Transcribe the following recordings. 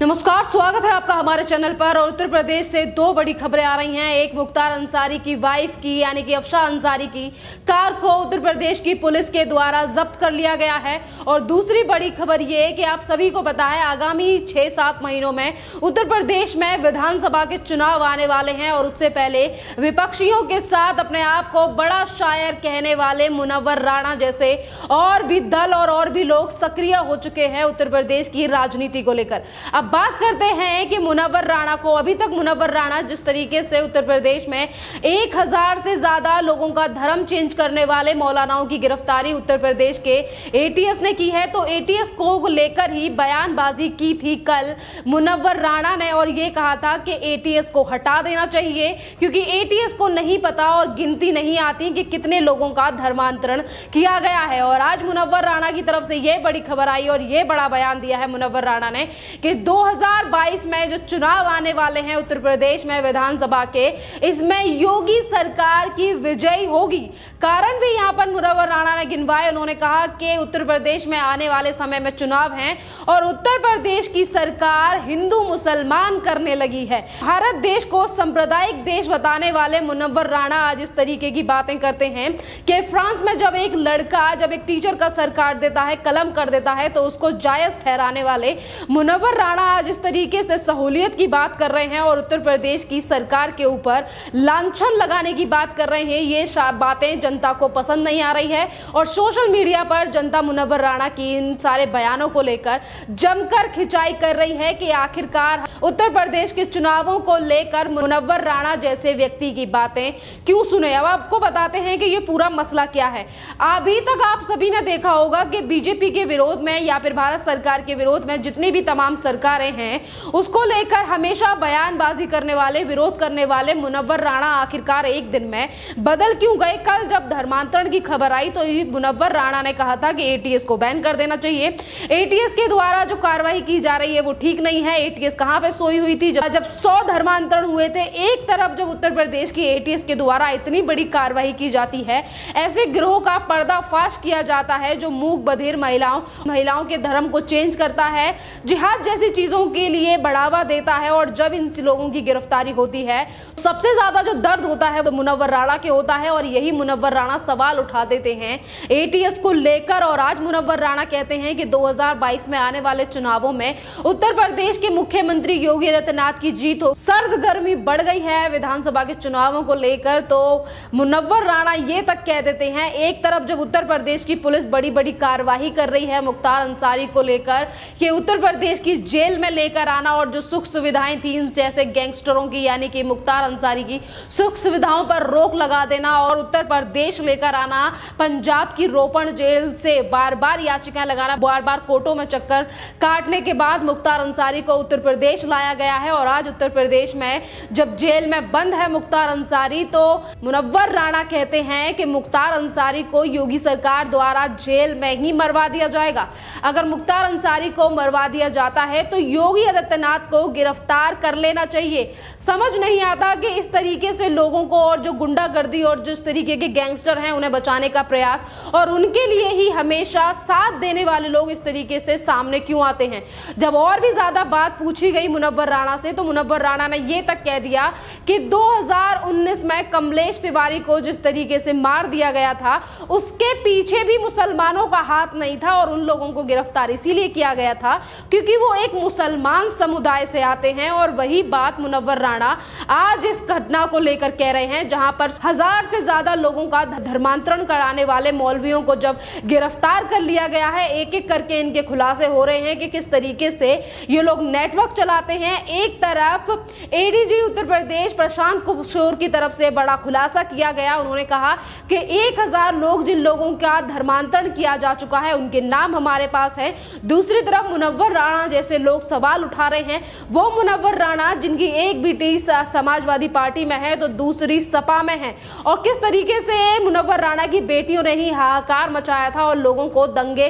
नमस्कार, स्वागत है आपका हमारे चैनल पर। और उत्तर प्रदेश से दो बड़ी खबरें आ रही हैं। एक, मुख्तार अंसारी की वाइफ की यानी कि अफशा अंसारी की कार को उत्तर प्रदेश की पुलिस के द्वारा जब्त कर लिया गया है। और दूसरी बड़ी खबर ये कि आप सभी को पता है आगामी 6-7 महीनों में उत्तर प्रदेश में विधानसभा के चुनाव आने वाले हैं। और उससे पहले विपक्षियों के साथ अपने आप को बड़ा शायर कहने वाले मुनव्वर राणा जैसे और भी दल और भी लोग सक्रिय हो चुके हैं उत्तर प्रदेश की राजनीति को लेकर। अब बात करते हैं कि मुनव्वर राणा को, अभी तक मुनव्वर राणा जिस तरीके से उत्तर प्रदेश में 1000 से ज्यादा लोगों का धर्म चेंज करने वाले मौलानाओं की गिरफ्तारी उत्तर प्रदेश के एटीएस ने की है, तो एटीएस को लेकर ही बयानबाजी की थी कल मुनव्वर राणा ने। और यह कहा था कि एटीएस को हटा देना चाहिए क्योंकि एटीएस को नहीं पता और गिनती नहीं आती कि कितने लोगों का धर्मांतरण किया गया है। और आज मुनव्वर राणा की तरफ से यह बड़ी खबर आई और यह बड़ा बयान दिया है मुनव्वर राणा ने कि 2022 में जो चुनाव आने वाले हैं उत्तर प्रदेश में विधानसभा के, इसमें योगी सरकार की विजय होगी। कारण भी यहां पर मुनव्वर राणा ने गिनवाए। उन्होंने कहा कि उत्तर प्रदेश में आने वाले समय में चुनाव हैं और उत्तर प्रदेश की सरकार हिंदू मुसलमान करने लगी है। भारत देश को सांप्रदायिक देश बताने वाले मुनव्वर राणा आज इस तरीके की बातें करते हैं कि फ्रांस में जब एक लड़का जब एक टीचर का सर काट देता है, कलम कर देता है, तो उसको जायज ठहराने वाले मुनव्वर राणा आज इस तरीके से सहूलियत की बात कर रहे हैं और उत्तर प्रदेश की सरकार के ऊपर लांछन लगाने की बात कर रहे हैं। ये बातें जनता को पसंद नहीं आ रही है और सोशल मीडिया पर जनता मुनव्वर राणा की इन सारे बयानों को लेकर जमकर खिंचाई कर रही है कि आखिरकार उत्तर प्रदेश के चुनावों को लेकर मुनव्वर राणा जैसे व्यक्ति की बातें क्यों सुने। अब आपको बताते हैं कि ये पूरा मसला क्या है। अभी तक आप सभी ने देखा होगा कि बीजेपी के विरोध में या फिर भारत सरकार के विरोध में जितनी भी तमाम सरकारें हैं उसको लेकर हमेशा बयानबाजी करने वाले, विरोध करने वाले मुनव्वर राणा आखिरकार एक दिन में बदल क्यों गए। कल जब धर्मांतरण की खबर आई तो मुनव्वर राणा ने कहा था कि एटीएस को बैन कर देना चाहिए। एटीएस के द्वारा जो कार्रवाई की जा रही है वो ठीक नहीं है। एटीएस कहां पे सोई हुई थी जब 100 धर्मांतरण हुए थे। एक तरफ जब उत्तर प्रदेश की एटीएस के द्वारा इतनी बड़ी कार्रवाई की जाती है, ऐसे गिरोह का पर्दाफाश किया जाता है जो मूक बधिर महिलाओं के धर्म को चेंज करता है, जिहाद जैसी चीजों के लिए बढ़ावा देता है। और जब इन लोगों की गिरफ्तारी होती है सबसे ज्यादा जो दर्द होता है वो मुनव्वर राणा के होता है। और यही मुनव्वर राणा सवाल उठा देते हैं एटीएस को लेकर। और आज मुनव्वर राणा कहते हैं कि 2022 में आने वाले चुनावों में उत्तर प्रदेश के मुख्यमंत्री योगी आदित्यनाथ की जीत हो। सर्द गर्मी बढ़ गई है विधानसभा के चुनावों को लेकर, तो मुनव्वर राणा ये तक कह देते हैं, एक तरफ जब उत्तर प्रदेश की पुलिस बड़ी बड़ी कार्रवाई कर रही है मुख्तार अंसारी को लेकर कि उत्तर प्रदेश की जेल में लेकर आना और जो सुख सुविधाएं थी जैसे गैंगस्टरों की यानी कि मुख्तार अंसारी की सुख सुविधाओं पर रोक लगा देना और उत्तर प्रदेश लेकर आना, पंजाब की रोपण जेल से बार बार याचिकाएं लगाना, बार बार कोर्टों में चक्कर काटने के बाद मुख्तार अंसारी को उत्तर प्रदेश लाया गया है। और आज उत्तर प्रदेश में जब जेल में बंद है मुख्तार अंसारी, तो मुनव्वर राणा कहते हैं कि मुख्तार अंसारी को योगी सरकार द्वारा जेल में ही मरवा दिया जाएगा। अगर मुख्तार अंसारी को मरवा दिया जाता है तो योगी आदित्यनाथ को गिरफ्तार कर लेना चाहिए। समझ नहीं आता कि इस तरीके से लोगों को और जो गुंडागर्दी और जिस तरीके के गैंगस्टर हैं उन्हें बचाने का प्रयास और उनके लिए ही हमेशा साथ देने वाले लोग इस तरीके से सामने क्यों आते हैं। जब और भी ज्यादा बात पूछी गई मुनव्वर राणा से तो मुनव्वर राणा ने यह तक कह दिया कि 2019 में कमलेश तिवारी को जिस तरीके से मार दिया गया था उसके पीछे भी मुसलमानों का हाथ नहीं था और उन लोगों को गिरफ्तार इसीलिए किया गया था क्योंकि वो एक मुसलमान समुदाय से आते हैं। और वही बात मुनव्वर राणा आज इस घटना को लेकर कह रहे हैं जहां पर 1000 से ज्यादा लोगों का धर्मांतरण कराने वाले मौलवियों को जब गिरफ्तार कर लिया गया है, एक एक करके इनके खुलासे हो रहे हैं कि किस तरीके से ये लोग नेटवर्क चलाते हैं। एक तरफ एडीजी उत्तर प्रदेश प्रशांत किशोर की तरफ से बड़ा खुलासा किया गया। उन्होंने कहा कि 1000 लोग जिन लोगों का धर्मांतरण किया जा चुका है उनके नाम हमारे पास है। दूसरी तरफ मुनव्वर राणा जैसे लोग सवाल उठा रहे हैं, वो मुनव्वर राणा जिनकी एक बेटी समाजवादी पार्टी में है तो दूसरी सपा में है। और किस तरीके से मुनव्वर राणा की बेटियों ने ही हाहाकार मचाया था और लोगों को दंगे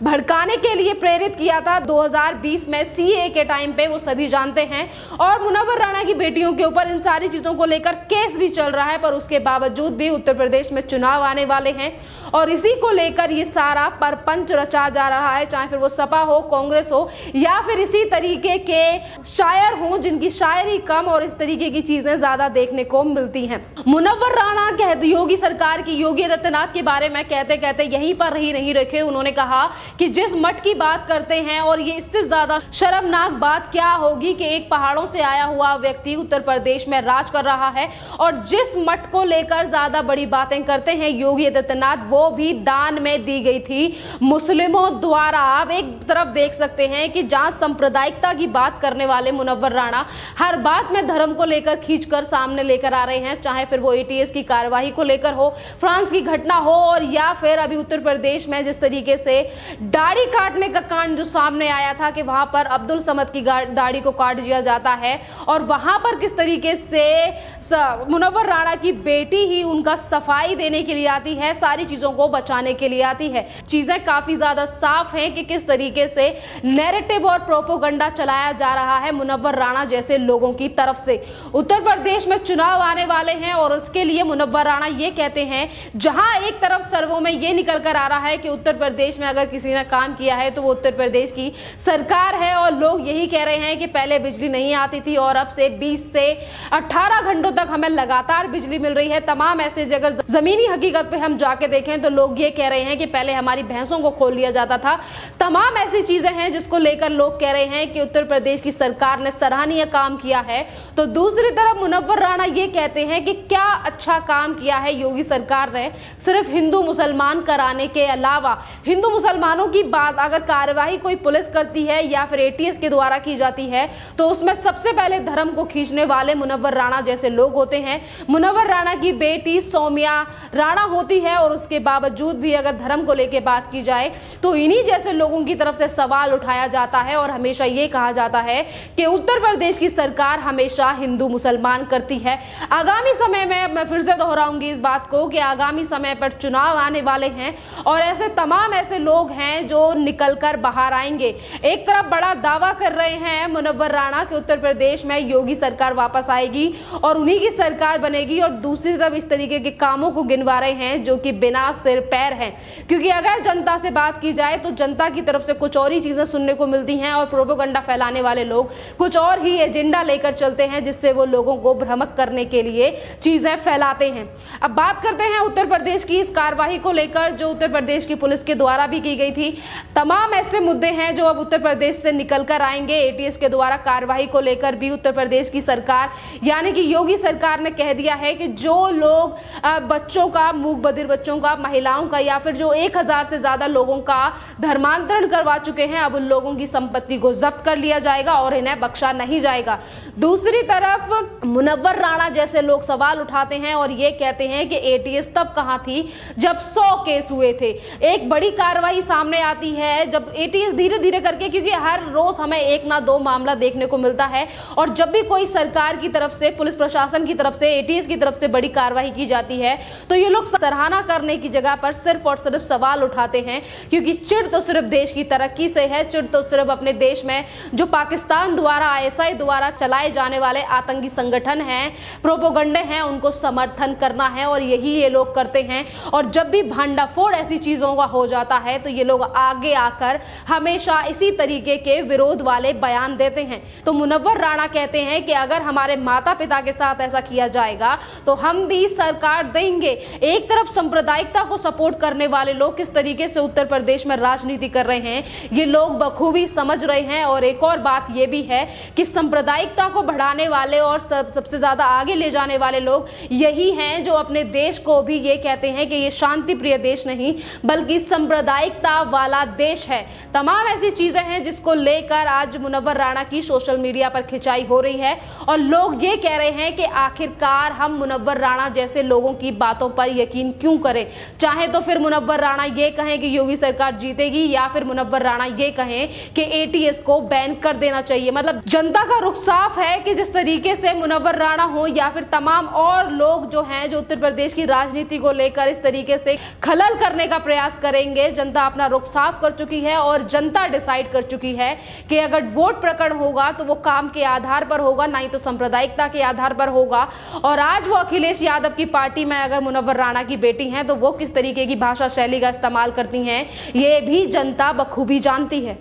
भड़काने के लिए प्रेरित किया था 2020 में सीए के टाइम पे, वो सभी जानते हैं। और मुनव्वर राणा की बेटियों के ऊपर इन सारी चीजों को लेकर केस भी चल रहा है, पर उसके बावजूद भी उत्तर प्रदेश में चुनाव आने वाले हैं और इसी को लेकर ये सारा परपंच रचा जा रहा है, चाहे फिर वो सपा हो, कांग्रेस हो या फिर इसी तरीके के शायर हो जिनकी शायरी कम और इस तरीके की चीजें ज्यादा देखने को मिलती हैं। मुनव्वर राणा कहते योगी सरकार की, योगी आदित्यनाथ के बारे में कहते कहते यहीं पर ही नहीं रखे। उन्होंने कहा कि जिस मठ की बात करते हैं, और ये इससे ज्यादा शर्मनाक बात क्या होगी कि एक पहाड़ों से आया हुआ व्यक्ति उत्तर प्रदेश में राज कर रहा है, और जिस मठ को लेकर ज्यादा बड़ी बातें करते हैं योगी आदित्यनाथ, वो भी दान में दी गई थी मुस्लिमों द्वारा। आप एक तरफ देख सकते हैं कि जहां सांप्रदायिकता की बात करने वाले मुनव्वर राणा हर बात में धर्म को लेकर खींचकर सामने लेकर आ रहे हैं, चाहे फिर वो एटीएस की कार्यवाही को लेकर हो, फ्रांस की घटना हो, और या फिर अभी उत्तर प्रदेश में जिस तरीके से दाढ़ी काटने का कांड जो सामने आया था कि वहां पर अब्दुल समद की दाढ़ी को काट दिया जाता है, और वहां पर किस तरीके से मुनव्वर राणा की बेटी ही उनका सफाई देने के लिए आती है, सारी चीजों को बचाने के लिए आती है। चीजें काफी ज्यादा साफ हैं कि किस तरीके से नैरेटिव और प्रोपोगंडा चलाया जा रहा है मुनव्वर राणा जैसे लोगों की तरफ से। उत्तर प्रदेश में चुनाव आने वाले हैं और उसके लिए मुनव्वर राणा ये कहते हैं, जहां एक तरफ सर्वों में ये निकल कर आ रहा है कि उत्तर प्रदेश में अगर किसी ने काम किया है तो वो उत्तर प्रदेश की सरकार है, और लोग यही कह रहे हैं कि पहले बिजली नहीं आती थी और अब से 20 से 18 घंटों तक हमें लगातार बिजली मिल रही है। तमाम ऐसे अगर जमीनी हकीकत पे हम जाके देखें तो लोग ये कह रहे हैं कि पहले हमारी भैंसों को खोल लिया जाता था। तमाम ऐसी चीजें हैं जिसको लेकर लोग कह रहे हैं कि उत्तर प्रदेश की सरकार ने सराहनीय काम किया है। तो दूसरी तरफ मुनव्वर राणा ये कहते हैं कि क्या अच्छा काम किया है योगी सरकार ने, सिर्फ हिंदू मुसलमान कराने के अलावा। हिंदू मुसलमानों की बात अगर कार्यवाही कोई पुलिस करती है या फिर एटीएस के द्वारा की जाती है तो उसमें सबसे पहले धर्म को खींचने वाले मुनव्वर राणा जैसे लोग होते हैं। मुनव्वर राणा की बेटी सौम्या राणा होती है, और उसके बावजूद भी अगर धर्म को लेकर बात की जाए तो इन्हीं जैसे लोगों की तरफ से सवाल उठाया जाता है, और हमेशा ये कहा जाता है कि उत्तर प्रदेश की सरकार हमेशा हिंदू मुसलमान करती है। आगामी समय में मैं फिर से दोहराऊंगी इस बात को कि आगामी समय पर चुनाव आने वाले हैं और ऐसे तमाम ऐसे लोग हैं जो निकलकर बाहर आएंगे। एक तरफ बड़ा दावा कर रहे हैं मुनव्वर राणा कि उत्तर प्रदेश में योगी सरकार वापस आएगी और उन्हीं की सरकार बनेगी, और दूसरी तरफ इस तरीके के कामों को गिनवा रहे हैं जो कि बिना सिर पैर हैं। क्योंकि अगर जनता से बात की जाए तो जनता की तरफ से कुछ और ही चीजें सुनने को मिलती हैं, और प्रोपेगेंडा फैलाने वाले लोग कुछ और ही एजेंडा लेकर चलते हैं जिससे वो लोगों को भ्रमित करने के लिए चीजें फैलाते हैं। अब बात करते हैं उत्तर प्रदेश की इस कार्रवाई को लेकर जो उत्तर प्रदेश की पुलिस के द्वारा भी की गई थी। तमाम ऐसे मुद्दे हैं जो अब उत्तर प्रदेश से निकल कर आएंगे। एटीएस के द्वारा कार्रवाई को लेकर भी उत्तर प्रदेश की सरकार यानी कि योगी सरकार ने कह दिया है कि जो लोग बच्चों का, मूक बधिर बच्चों का, महिलाओं का या फिर जो 1000 से ज्यादा लोगों का धर्मांतरण करवा चुके हैं, अब उन लोगों की संपत्ति को जब्त कर लिया जाएगा और इन्हें बख्शा नहीं जाएगा। दूसरी तरफ मुनव्वर राणा जैसे लोग सवाल उठाते हैं और ये कहते हैं कि एटीएस तब कहां थी जब 100 केस हुए थे। एक बड़ी कार्रवाई सामने आती है जब एटीएस धीरे धीरे करके, क्योंकि हर रोज हमें 1 ना 2 मामला देखने को मिलता है, और जब भी कोई सरकार की तरफ से, पुलिस प्रशासन की तरफ से, एटीएस की तरफ से बड़ी कार्रवाई की जाती है तो ये लोग सराहना करने की जगह पर सिर्फ और सिर्फ सवाल उठाते हैं। क्योंकि चिढ़ तो सिर्फ देश की तरक्की से है, चिढ़ तो सिर्फ अपने देश में जो पाकिस्तान द्वारा, आईएसआई द्वारा चलाए जाने वाले आतंकी संगठन हैं, प्रोपोगंडे हैं, उनको समर्थन करना है, और यही ये लोग करते हैं। और जब भी भांडाफोड़ ऐसी चीजों का हो जाता है तो ये लोग आगे आकर हमेशा इसी तरीके के विरोध वाले बयान देते हैं। तो मुनव्वर राणा कहते हैं कि अगर हमारे माता पिता के साथ ऐसा किया जाएगा तो हम भी सरकार देंगे। एक तरफ सांप्रदायिकता को सपोर्ट करने वाले लोग किस तरीके से उत्तर प्रदेश में राजनीति कर रहे हैं ये लोग बखूबी समझ रहे हैं। और एक और बात ये भी है कि सांप्रदायिकता को बढ़ाने वाले और सबसे ज्यादा आगे ले जाने वाले लोग यही हैं जो अपने देश को भी ये कहते हैं कि ये शांति प्रिय देश नहीं बल्कि सांप्रदायिकता वाला देश है। तमाम ऐसी चीजें हैं जिसको लेकर आज मुनव्वर राणा की सोशल मीडिया पर खिंचाई हो रही है, और लोग ये कह रहे हैं कि आखिरकार हम मुनव्वर राणा जैसे लोगों की बातों पर यकीन क्यों करें। चाहे तो फिर मुनव्वर राणा ये कहें कि योगी सरकार जीतेगी, या फिर मुनव्वर राणा ये कहें कि एटीएस को बैन कर देना चाहिए। मतलब जनता का रुख साफ है कि जिस तरीके से मुनव्वर राणा हो या फिर तमाम और लोग जो हैं जो उत्तर प्रदेश की राजनीति को लेकर इस तरीके से खलल करने का प्रयास करेंगे, जनता अपना रुख साफ कर चुकी है और जनता डिसाइड कर चुकी है कि अगर वोट प्रकरण होगा तो वो काम के आधार पर होगा, ना ही तो सांप्रदायिकता के आधार पर होगा। और आज वो अखिलेश यादव की पार्टी में अगर मुनव्वर राणा की बेटी हैं तो वो किस किस तरीके की भाषा शैली का इस्तेमाल करती हैं, ये भी जनता बखूबी जानती है।